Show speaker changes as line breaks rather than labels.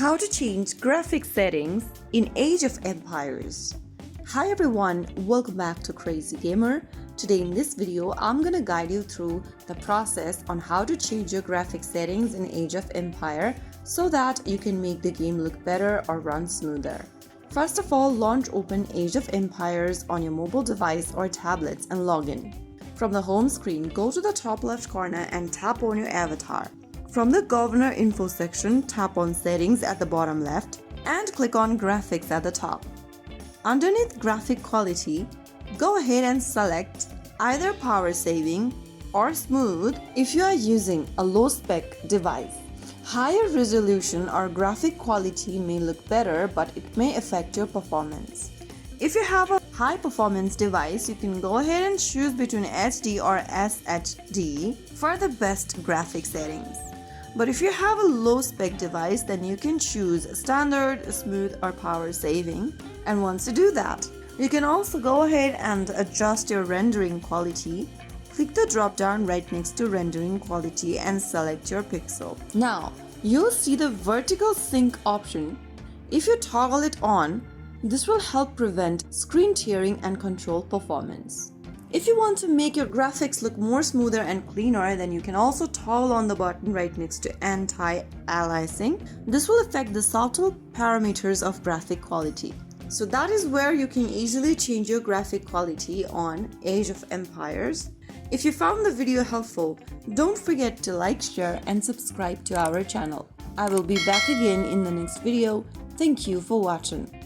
How to change graphic settings in Age of Empires. Hi everyone, welcome back to Crazy Gamer. Today in this video, I'm gonna guide you through the process on how to change your graphic settings in Age of Empire so that you can make the game look better or run smoother. First of all, launch open Age of Empires on your mobile device or tablets and log in. From the home screen, go to the top left corner and tap on your avatar. From the Governor info section, tap on Settings at the bottom left and click on Graphics at the top. Underneath Graphic Quality, go ahead and select either Power Saving or Smooth if you are using a low-spec device. Higher resolution or graphic quality may look better, but it may affect your performance. If you have a high-performance device, you can go ahead and choose between HD or SHD for the best graphic settings. But if you have a low-spec device, then you can choose Standard, Smooth or Power Saving. And once you do that, you can also go ahead and adjust your rendering quality. Click the drop-down right next to Rendering Quality and select your pixel. Now, you'll see the vertical sync option. If you toggle it on, this will help prevent screen tearing and control performance. If you want to make your graphics look more smoother and cleaner, then you can also toggle on the button right next to Anti-Aliasing. This will affect the subtle parameters of graphic quality. So that is where you can easily change your graphic quality on Age of Empires. If you found the video helpful, don't forget to like, share and subscribe to our channel. I will be back again in the next video. Thank you for watching.